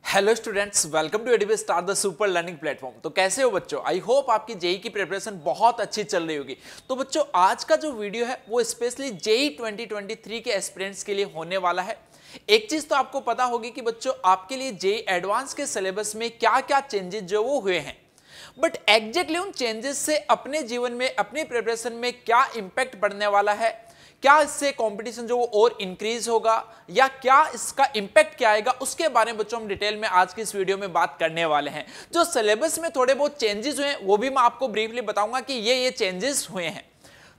Hello students, welcome to ADB star the super learning platform. तो कैसे हो बच्चों? आई होप आपकी जेई की प्रिपरेशन बहुत अच्छी चल रही होगी। तो बच्चों, आज का जो वीडियो है वो स्पेशली जेई 2023 के एस्पिरेंट्स के लिए होने वाला है। एक चीज तो आपको पता होगी कि बच्चों, आपके लिए जेई एडवांस के सिलेबस में क्या क्या चेंजेस जो वो हुए हैं, बट एग्जैक्टली उन चेंजेस से अपने जीवन में, अपनी प्रिपरेशन में क्या इंपैक्ट पड़ने वाला है, क्या इससे कंपटीशन जो वो और इंक्रीज होगा या क्या इसका इंपैक्ट क्या आएगा, उसके बारे में बच्चों हम डिटेल में आज की इस वीडियो में बात करने वाले हैं। जो सिलेबस में थोड़े बहुत चेंजेस हुए हैं वो भी मैं आपको ब्रीफली बताऊंगा कि ये चेंजेस हुए हैं।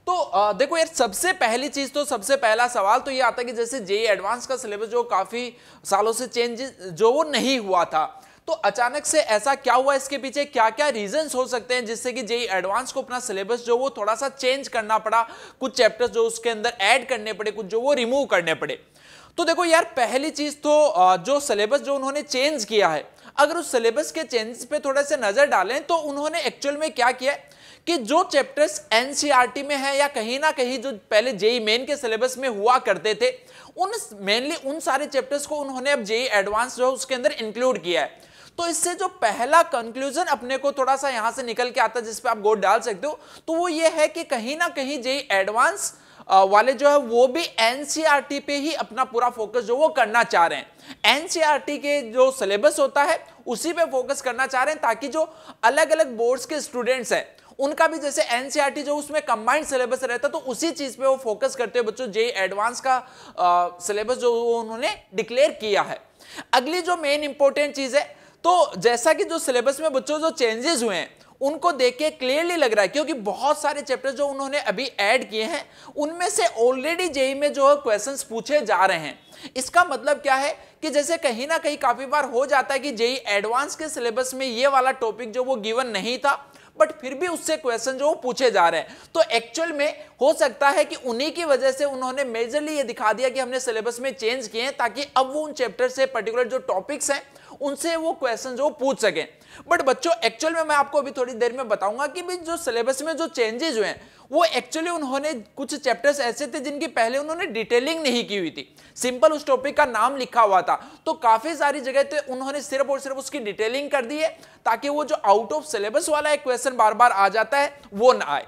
तो देखो यार, सबसे पहली चीज तो सबसे पहला सवाल तो ये आता है कि जैसे जेई एडवांस का सिलेबस जो काफी सालों से चेंजेस जो वो नहीं हुआ था, तो अचानक से ऐसा क्या हुआ, इसके पीछे क्या क्या रीजंस हो सकते हैं जिससे कि जेई एडवांस को अपना सिलेबस जो वो थोड़ा सा चेंज करना पड़ा, कुछ चैप्टर्स जो उसके अंदर ऐड करने पड़े, कुछ जो वो रिमूव करने पड़े। तो देखो यार, पहली चीज तो जो सिलेबस जो उन्होंने चेंज किया है, अगर उस सिलेबस के चेंजेस पे थोड़ा सा नजर डालें तो उन्होंने एक्चुअल में क्या किया कि जो चैप्टर्स एनसीईआरटी में है या कहीं ना कहीं जो पहले जेई मेन के सिलेबस में हुआ करते थे, मेनली उन सारे चैप्टर्स को उन्होंने अब जेई एडवांस जो उसके अंदर इंक्लूड किया है। तो इससे जो पहला कंक्लूजन अपने को थोड़ा सा यहां से निकल के आता है, जिस पे आप गोट डाल सकते हो, तो वो ये है कि कहीं ना कहीं जेई एडवांस वाले जो है वो भी एनसीईआरटी पे ही अपना पूरा फोकस जो वो करना चाह रहे हैं। एनसीईआरटी के जो सिलेबस होता है उसी पे फोकस करना चाह रहे हैं, ताकि जो अलग अलग बोर्ड्स के स्टूडेंट्स हैं उनका भी जैसे एनसीईआरटी जो उसमें कंबाइंड सिलेबस रहता है, तो उसी चीज पे वो फोकस करते हुए बच्चों जेई एडवांस का सिलेबस जो उन्होंने डिक्लेयर किया है। अगली जो मेन इंपॉर्टेंट चीज है, तो जैसा कि जो सिलेबस में बच्चों जो चेंजेस हुए हैं उनको देख के क्लियरली लग रहा है, क्योंकि बहुत सारे चैप्टर्स जो उन्होंने अभी ऐड किए हैं उनमें से ऑलरेडी जेई में जो क्वेश्चंस पूछे जा रहे हैं। इसका मतलब क्या है कि जैसे कहीं ना कहीं काफी बार हो जाता है कि जेई एडवांस के सिलेबस में ये वाला टॉपिक जो वो गिवन नहीं था, बट फिर भी उससे क्वेश्चन जो पूछे जा रहे हैं। तो एक्चुअल में हो सकता है कि उन्हीं की वजह से उन्होंने मेजरली ये दिखा दिया कि हमने सिलेबस में चेंज किए हैं, ताकि अब वो उन चैप्टर से पर्टिकुलर जो टॉपिक्स हैं उनसे वो क्वेश्चन जो पूछ सकें। बट बच्चों, एक्चुअल में मैं आपको अभी थोड़ी देर में बताऊंगा कि भी जो सिलेबस में जो चेंजेस हुए हैं वो एक्चुअली उन्होंने कुछ चैप्टर्स ऐसे थे जिनकी पहले उन्होंने डिटेलिंग नहीं की हुई थी, सिंपल उस टॉपिक का नाम लिखा हुआ था। तो काफी सारी जगह पे उन्होंने सिर्फ और सिर्फ उसकी डिटेलिंग कर दी है, ताकि वो जो आउट ऑफ सिलेबस वाला एक क्वेश्चन बार बार आ जाता है वो ना आए।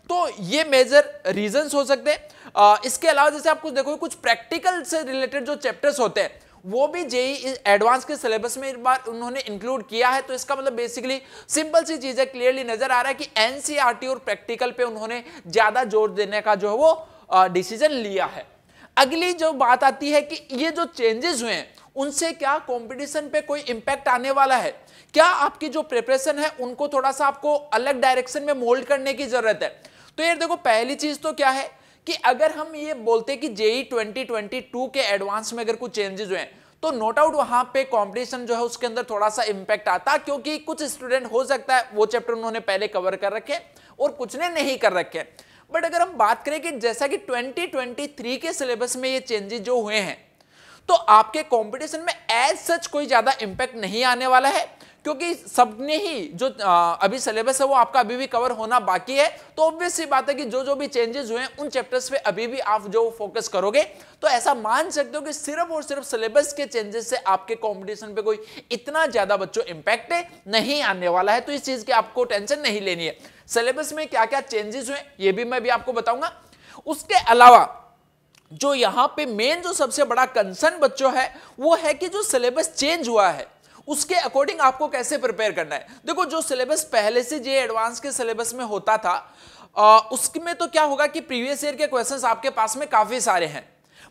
तो ये मेजर रीजंस हो सकते हैं। इसके अलावा जैसे आप कुछ देखो, कुछ प्रैक्टिकल से रिलेटेड जो चैप्टर्स होते हैं वो भी जेई एडवांस के सिलेबस में इस बार उन्होंने इंक्लूड किया है। तो इसका मतलब बेसिकली सिंपल सी चीज है, क्लियरली नजर आ रहा है कि एनसीईआरटी और प्रैक्टिकल पे उन्होंने ज्यादा जोर देने का जो है वो डिसीजन लिया है। अगली जो बात आती है कि ये जो चेंजेस हुए हैं उनसे क्या कंपटीशन पे कोई इंपैक्ट आने वाला है, क्या आपकी जो प्रिपरेशन है उनको थोड़ा सा आपको अलग डायरेक्शन में मोल्ड करने की जरूरत है। तो यार देखो, पहली चीज तो क्या है कि अगर हम ये बोलते कि जेई 2022 के एडवांस में अगर कुछ चेंजेस हुए हैं, तो नो डाउट वहां पे कंपटीशन जो है उसके अंदर थोड़ा सा इंपैक्ट आता, क्योंकि कुछ स्टूडेंट हो सकता है वो चैप्टर उन्होंने पहले कवर कर रखे और कुछ ने नहीं कर रखे। बट अगर हम बात करें कि जैसा कि 2023 के सिलेबस में ये चेंजेस जो हुए हैं, तो आपके कंपटीशन में एज सच कोई ज्यादा इंपैक्ट नहीं आने वाला है, क्योंकि सबने ही जो अभी सिलेबस है वो आपका अभी भी कवर होना बाकी है। तो ऑब्वियस सी बात है कि जो जो भी चेंजेस हुए हैं उन चैप्टर्स पे अभी भी आप जो फोकस करोगे, तो ऐसा मान सकते हो कि सिर्फ और सिर्फ सिलेबस के चेंजेस से आपके कंपटीशन पे कोई इतना ज्यादा बच्चों इंपैक्ट नहीं आने वाला है। तो इस चीज की आपको टेंशन नहीं लेनी है। सिलेबस में क्या क्या चेंजेस हुए ये भी मैं भी आपको बताऊंगा। उसके अलावा जो यहां पे मेन जो सबसे बड़ा कंसर्न बच्चों है वो है कि जो सिलेबस चेंज हुआ है उसके अकॉर्डिंग आपको कैसे प्रिपेयर करना है। देखो, जो सिलेबस पहले से जेई एडवांस के सिलेबस में होता था उसमें तो क्या होगा कि प्रीवियस ईयर के क्वेश्चंस आपके पास में काफी सारे हैं,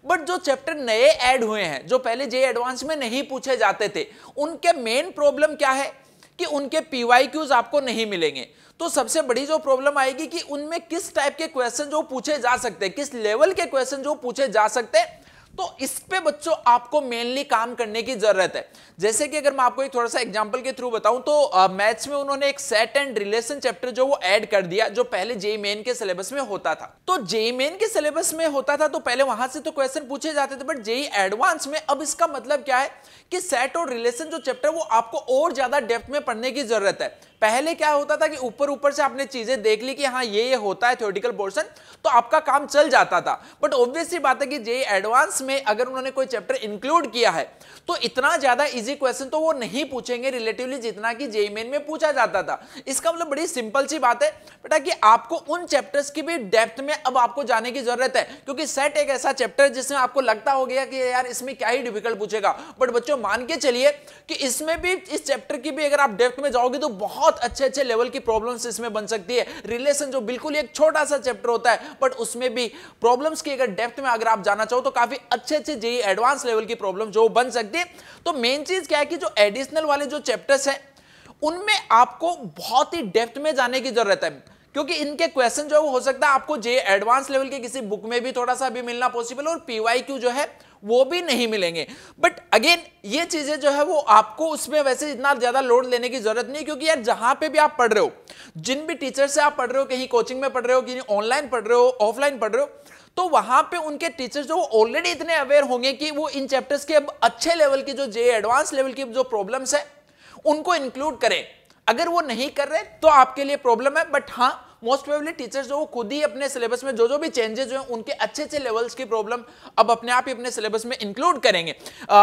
बट जो चैप्टर नए ऐड हुए हैं जो पहले जेई एडवांस में नहीं पूछे जाते थे, उनके मेन प्रॉब्लम क्या है कि उनके पीवाईक्यूज आपको नहीं मिलेंगे। तो सबसे बड़ी जो प्रॉब्लम आएगी कि उनमें किस टाइप के क्वेश्चन जो पूछे जा सकते हैं, किस लेवल के क्वेश्चन जो पूछे जा सकते हैं, तो इस पे बच्चों आपको मेनली काम करने की जरूरत है। जैसे कि अगर मैं आपको एक थोड़ा सा एग्जांपल के थ्रू बताऊं, तो मैथ्स में उन्होंने एक सेट एंड रिलेशन चैप्टर जो वो ऐड कर दिया, जो पहले जेई मेन के सिलेबस में होता था। तो जेई मेन के सिलेबस में होता था तो पहले वहां से तो क्वेश्चन पूछे जाते थे, बट जेई एडवांस में अब इसका मतलब क्या है कि सेट और रिलेशन जो चैप्टर वो आपको और ज्यादा डेप्थ में पढ़ने की जरूरत है। पहले क्या होता था कि ऊपर ऊपर से आपने चीजें देख ली कि हाँ ये होता है थ्योरेटिकल पोर्शन, तो आपका काम चल जाता था। बट ऑब्वियसली बात है कि जेई एडवांस में अगर उन्होंने कोई चैप्टर इंक्लूड किया है तो इतना ज्यादा इजी क्वेश्चन तो वो नहीं पूछेंगे रिलेटिवली जितना कि जेईई मेन में पूछा जाता था। इसका मतलब बड़ी सिंपल सी बात है बेटा कि आपको उन चैप्टर्स की भी डेप्थ में अब आपको जाने की जरूरत है, क्योंकि सेट एक ऐसा चैप्टर जिसमें आपको लगता हो गया कि यार इसमें क्या ही डिफिकल्ट पूछेगा, बट बच्चों मान के चलिए कि इसमें भी, इस चैप्टर की भी अगर आप डेप्थ में जाओगे तो बहुत अच्छे अच्छे लेवल की प्रॉब्लम्स इसमें बन सकती है। रिलेशन जो बिल्कुल एक छोटा सा चैप्टर होता है बट उसमें भी प्रॉब्लम्स की अगर डेप्थ में अगर आप जाना चाहो तो काफी अच्छे अच्छे जेईई एडवांस लेवल की प्रॉब्लम जो बन सकती है। तो मेन चीज क्या है कि जो एडिशनल वाले जो चैप्टर्स हैं उनमें आपको बहुत ही डेप्थ में जाने की जरूरत है, क्योंकि इनके क्वेश्चन जो हो सकता है आपको जेईई एडवांस लेवल के किसी बुक में भी थोड़ा सा भी मिलना पॉसिबल और पीवाईक्यू जो है वो भी नहीं मिलेंगे। बट अगेन ये चीजें जो है वो आपको उसमें वैसे इतना ज्यादा लोड लेने की जरूरत नहीं, क्योंकि यार जहां पे भी आप पढ़ रहे हो, जिन भी टीचर से आप पढ़ रहे हो, कहीं कोचिंग में पढ़ रहे हो, कहीं ऑनलाइन पढ़ रहे हो, ऑफलाइन पढ़ रहे हो, तो वहां पे उनके टीचर्स जो ऑलरेडी इतने अवेयर होंगे कि वो इन चैप्टर्स के अब अच्छे लेवल की जो जेईई एडवांस लेवल की जो प्रॉब्लम्स है उनको इंक्लूड करें। अगर वो नहीं कर रहे तो आपके लिए प्रॉब्लम है, बट हाँ मोस्ट प्रोबेबली टीचर्स जो वो खुद ही अपने सिलेबस में जो जो भी चेंजेस जो हैं उनके अच्छे अच्छे लेवल्स की प्रॉब्लम अब अपने आप ही अपने सिलेबस में इंक्लूड करेंगे।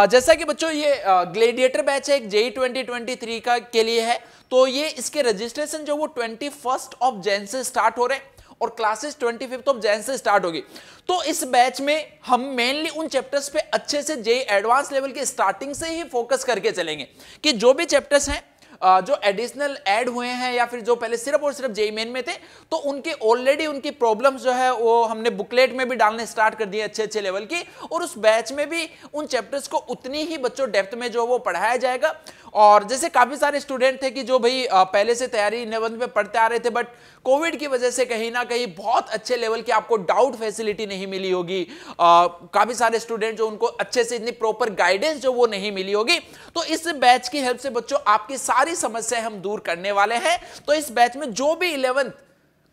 जैसा कि बच्चों ये ग्लेडिएटर बैच है एक जेईई 2023 का के लिए है, तो ये इसके रजिस्ट्रेशन जो वो 21 जैन से स्टार्ट हो रहे हैं और क्लासेस 25 जैन से स्टार्ट होगी। तो इस बैच में हम मेनली उन चैप्टर्स पे अच्छे से जेईई एडवांस लेवल के स्टार्टिंग से ही फोकस करके चलेंगे कि जो भी चैप्टर्स हैं जो एडिशनल ऐड हुए हैं या फिर जो पहले सिर्फ और सिर्फ जेईई मेन में थे तो उनके ऑलरेडी उनकी प्रॉब्लम्स जो है वो हमने बुकलेट में भी डालने स्टार्ट कर दिए अच्छे अच्छे लेवल की, और उस बैच में भी उन चैप्टर्स को उतनी ही बच्चों डेप्थ में जो वो पढ़ाया जाएगा। और जैसे काफी सारे स्टूडेंट थे कि जो भाई पहले से तैयारी निबंध में पढ़ते आ रहे थे बट कोविड की वजह से कहीं ना कहीं बहुत अच्छे लेवल की आपको डाउट फैसिलिटी नहीं मिली होगी, काफी सारे स्टूडेंट जो उनको अच्छे से इतनी प्रॉपर गाइडेंस जो वो नहीं मिली होगी, तो इस बैच की हेल्प से बच्चों आपकी सारी समस्याएं हम दूर करने वाले हैं। तो इस बैच में जो भी 11th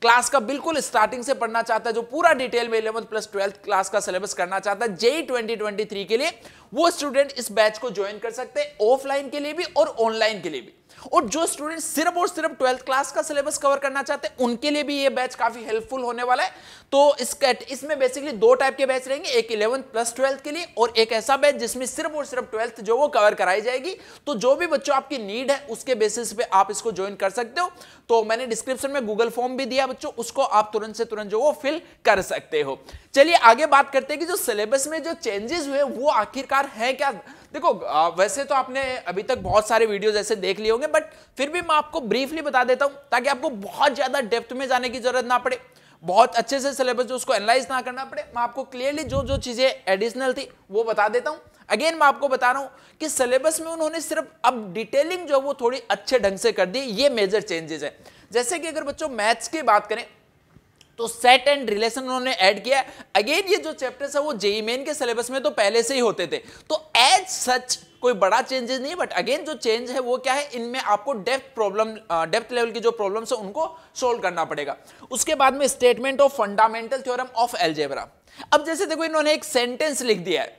क्लास का बिल्कुल स्टार्टिंग से पढ़ना चाहता है, जो पूरा डिटेल में 11th प्लस 12th क्लास का सिलेबस करना चाहता है जेईई 2023 के लिए, वो स्टूडेंट इस बैच को ज्वाइन कर सकते हैं ऑफलाइन के लिए भी और ऑनलाइन के लिए भी। और जो स्टूडेंट सिर्फ और सिर्फ 12th क्लास का सिलेबस कवर करना चाहते हैं उनके लिए भी ये बैच काफी हेल्पफुल होने वाला है। तो इसमें बेसिकली दो टाइप के बैच रहेंगे, एक 11th प्लस 12th के लिए और एक ऐसा बैच जिसमें सिर्फ और सिर्फ 12th जो वो कवर कराई जाएगी। तो जो भी बच्चों आपकी नीड है उसके बेसिस पे आप इसको ज्वाइन कर सकते हो। तो मैंने डिस्क्रिप्शन में गूगल फॉर्म भी दिया बच्चों, उसको आप तुरंत से तुरंत जो वो फिल कर सकते हो। चलिए आगे बात करते हैं कि जो सिलेबस में जो चेंजेस हुए वो आखिरकार है क्या। देखो वैसे तो आपने अभी तक बहुत सारे वीडियोस ऐसे देख लिए होंगे, बट फिर भी मैं आपको ब्रीफली बता देता हूं ताकि आपको बहुत ज्यादा डेप्थ में जाने की जरूरत ना पड़े, बहुत अच्छे से सिलेबस जो उसको एनालाइज ना करना पड़े। मैं आपको क्लियरली जो जो चीजें एडिशनल थी वो बता देता हूं। अगेन मैं आपको बता रहा हूं कि सिलेबस में उन्होंने सिर्फ अब डिटेलिंग जो वो थोड़ी अच्छे ढंग से कर दी, ये मेजर चेंजेस है। जैसे कि अगर बच्चों मैथ्स की बात करें तो सेट एंड रिलेशन उन्होंने ऐड किया। अगेन ये जो चैप्टर्स है वो जेईई मेन के सिलेबस में तो पहले से ही होते थे, तो एज सच कोई बड़ा चेंजेस नहीं, बट अगेन जो चेंज है वो क्या है, इनमें आपको डेप्थ लेवल की जो प्रॉब्लम्स है उनको सोल्व करना पड़ेगा। उसके बाद में statement of fundamental theorem of algebra. अब जैसे देखो इन्होंने एक सेंटेंस लिख दिया है,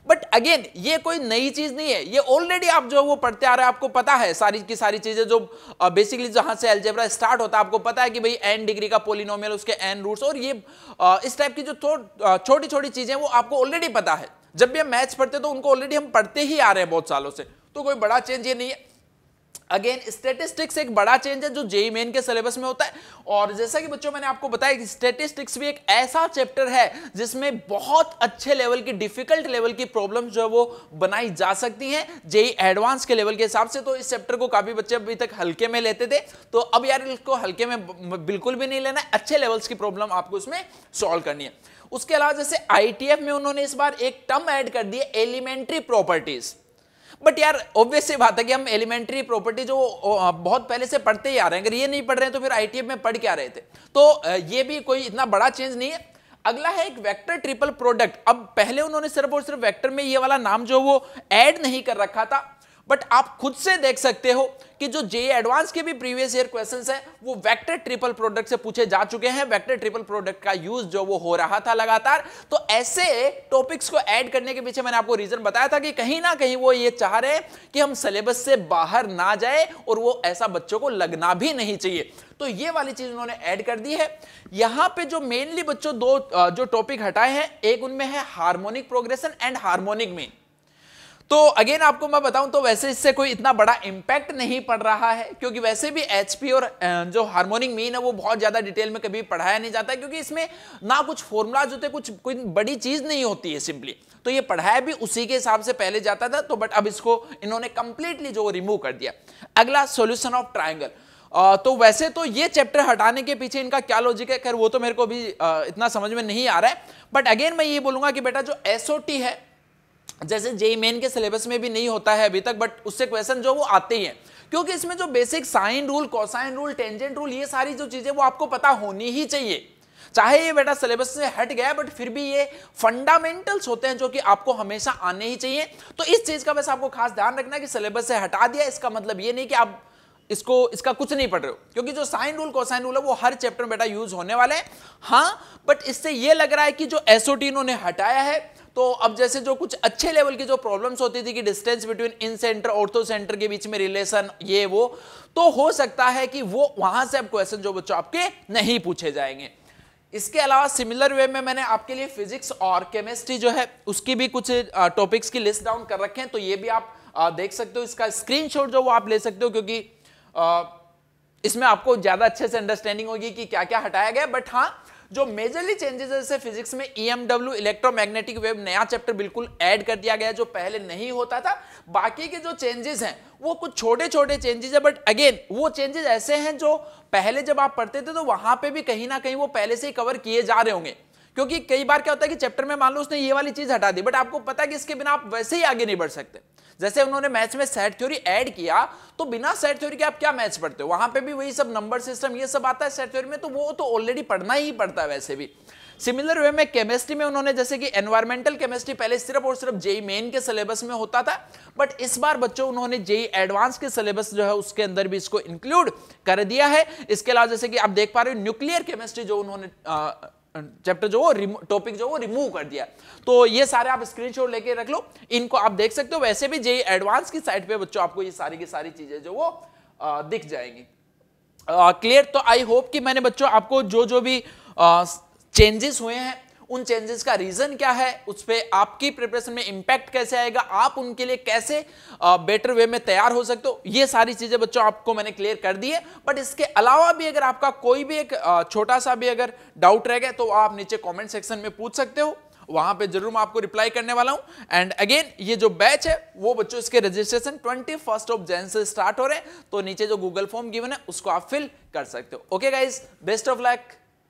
बट अगेन ये कोई नई चीज नहीं है, ये ऑलरेडी आप जो वो पढ़ते आ रहे हैं, आपको पता है सारी की सारी चीजें जो बेसिकली जहां से अलजेब्रा स्टार्ट होता है आपको पता है कि भाई n डिग्री का पॉलिनोमियल, उसके n रूट्स और ये इस टाइप की जो छोटी छोटी चीजें वो आपको ऑलरेडी पता है। जब भी हम मैथ्स पढ़ते तो उनको ऑलरेडी हम पढ़ते ही आ रहे हैं बहुत सालों से, तो कोई बड़ा चेंज ये नहीं है। अगेन स्टैटिस्टिक्स एक बड़ा चेंज है जो जेईई मेन के सिलेबस में होता है। और जैसा कि बच्चों मैंने आपको बताया कि स्टैटिस्टिक्स भी एक ऐसा चैप्टर है जिसमें बहुत अच्छे लेवल की, डिफिकल्ट लेवल की प्रॉब्लम्स जो है वो बनाई जा सकती हैं जेईई एडवांस के लेवल के हिसाब से। तो इस चैप्टर को काफी बच्चे अभी तक हल्के में लेते थे, तो अब यार इसको हल्के में बिल्कुल भी नहीं लेना है, अच्छे लेवल्स की प्रॉब्लम आपको उसमें सॉल्व करनी है। उसके अलावा जैसे आईटीएफ में उन्होंने इस बार एक टर्म ऐड कर दी है, एलिमेंट्री प्रॉपर्टीज। बट यार ऑब्वियस सी बात है कि हम एलिमेंट्री प्रॉपर्टी जो बहुत पहले से पढ़ते ही आ रहे हैं, अगर ये नहीं पढ़ रहे हैं तो फिर आईटीएफ में पढ़ क्या रहे थे। तो ये भी कोई इतना बड़ा चेंज नहीं है। अगला है एक वेक्टर ट्रिपल प्रोडक्ट। अब पहले उन्होंने सिर्फ और सिर्फ वेक्टर में ये वाला नाम जो वो ऐड नहीं कर रखा था, बट आप खुद से देख सकते हो कि जो जेईई एडवांस के भी प्रीवियस ईयर क्वेश्चंस हैं वो वेक्टर ट्रिपल प्रोडक्ट से पूछे जा चुके हैं। वेक्टर ट्रिपल प्रोडक्ट का यूज जो वो हो रहा था लगातार। तो ऐसे टॉपिक्स को ऐड करने के पीछे मैंने आपको रीजन बताया था कि कहीं ना कहीं वो ये चाह रहे हैं कि हम सिलेबस से बाहर ना जाए, और वो ऐसा बच्चों को लगना भी नहीं चाहिए। तो ये वाली चीज उन्होंने ऐड कर दी है। यहां पे जो मेनली बच्चों दो जो टॉपिक हटाए हैं, एक उनमें है harmonic progression and harmonic mean. तो अगेन आपको मैं बताऊं तो वैसे इससे कोई इतना बड़ा इंपैक्ट नहीं पड़ रहा है, क्योंकि वैसे भी एचपी और जो हार्मोनिक मीन है वो बहुत ज्यादा डिटेल में कभी पढ़ाया नहीं जाता है, क्योंकि इसमें ना कुछ फॉर्मूलाज होते, कुछ कोई बड़ी चीज नहीं होती है सिंपली। तो ये पढ़ाया भी उसी के हिसाब से पहले जाता था, तो बट अब इसको इन्होंने कंप्लीटली जो रिमूव कर दिया। अगला सॉल्यूशन ऑफ ट्रायंगल। तो वैसे तो ये चैप्टर हटाने के पीछे इनका क्या लॉजिक है, खैर वो तो मेरे को भी इतना समझ में नहीं आ रहा है। बट अगेन मैं ये बोलूंगा कि बेटा जो एसओटी है, जैसे जेईई मेन के सिलेबस में भी नहीं होता है अभी तक, बट उससे क्वेश्चन जो वो आते ही हैं, क्योंकि इसमें जो basic sine rule, cosine rule, tangent rule, ये सारी जो चीजें वो आपको पता होनी ही चाहिए। चाहे ये बेटा सिलेबस से हट गया, बट फिर भी ये फंडामेंटल्स होते हैं जो कि आपको हमेशा आने ही चाहिए। तो इस चीज का बस आपको खास ध्यान रखना है कि सिलेबस से हटा दिया, इसका मतलब ये नहीं कि आप इसका कुछ नहीं पढ़ रहे हो, क्योंकि जो साइन रूल, कोसाइन रूल है वो हर चैप्टर में बेटा यूज होने वाले हैं। हाँ, बट इससे ये लग रहा है कि जो एसओटी इन्होंने हटाया है, तो अब जैसे जो कुछ अच्छे लेवल की जो प्रॉब्लम्स होती थी कि डिस्टेंस बिटवीन इन सेंटर ऑर्थो सेंटर के बीच में रिलेशन, ये वो, तो हो सकता है कि वो वहां से अब क्वेश्चन जो बच्चों आपके नहीं पूछे जाएंगे। इसके अलावा सिमिलर वे में मैंने आपके लिए फिजिक्स और केमिस्ट्री जो है उसकी भी कुछ टॉपिक्स की लिस्ट डाउन कर रखे हैं, तो ये भी आप देख सकते हो। इसका स्क्रीनशॉट जो वो आप ले सकते हो, क्योंकि इसमें आपको ज्यादा अच्छे से अंडरस्टैंडिंग होगी कि क्या क्या हटाया गया। बट हाँ, जो मेजरली चेंजेस है, जैसे फिजिक्स में ईएमडब्ल्यू, इलेक्ट्रोमैग्नेटिक वेव, नया चैप्टर बिल्कुल ऐड कर दिया गया जो पहले नहीं होता था। बाकी के जो चेंजेस हैं वो कुछ छोटे छोटे चेंजेस है, बट अगेन वो चेंजेस ऐसे हैं जो पहले जब आप पढ़ते थे तो वहां पे भी कहीं ना कहीं वो पहले से ही कवर किए जा रहे होंगे। क्योंकि कई बार क्या होता है कि चैप्टर में मान लो उसने ये वाली चीज हटा दी, बट आपको पता है कि इसके बिना आप वैसे ही आगे नहीं बढ़ सकते। जैसे उन्होंने मैथ्स में सेट थ्योरी ऐड किया, तो बिना सेट थ्योरी के आप क्या मैथ्स पढ़ते हो, वहां पे भी वही सब नंबर सिस्टम ये सब आता है सेट थ्योरी में, तो वो तो ऑलरेडी पढ़ना ही पड़ता है वैसे भी। सिमिलर वे में केमिस्ट्री में उन्होंने जैसे कि एनवायरमेंटल केमिस्ट्री पहले सिर्फ और सिर्फ जेईई मेन के सिलेबस में होता था, बट इस बार बच्चों उन्होंने जेईई एडवांस के सिलेबस जो है उसके अंदर भी इसको इंक्लूड कर दिया है। इसके अलावा जैसे कि आप देख पा रहे हो न्यूक्लियर केमिस्ट्री जो उन्होंने चैप्टर जो वो टॉपिक जो वो रिमूव कर दिया। तो ये सारे आप स्क्रीनशॉट लेके रख लो, इनको आप देख सकते हो। वैसे भी जेईई एडवांस की साइट पे बच्चों आपको ये सारी की सारी चीजें जो वो दिख जाएंगी। क्लियर? तो आई होप कि मैंने बच्चों आपको जो जो भी चेंजेस हुए हैं उन चेंजेस का रीजन क्या है, उस पे आपकी प्रिपरेशन में इंपैक्ट कैसे आएगा, आप उनके लिए कैसे बेटर वे में तैयार हो सकते हो, ये सारी चीजें बच्चों आपको मैंने क्लियर कर दी है। बट इसके अलावा भी अगर आपका कोई भी एक छोटा सा भी अगर डाउट रह गया तो आप नीचे कमेंट सेक्शन में पूछ सकते हो, वहां पे जरूर मैं आपको रिप्लाई करने वाला हूं। एंड अगेन ये जो बैच है वो बच्चों इसके रजिस्ट्रेशन 21 जनवरी से स्टार्ट हो रहे हैं, तो नीचे जो गूगल फॉर्म गिवन है उसको आप फिल कर सकते हो। Okay guys, best of luck.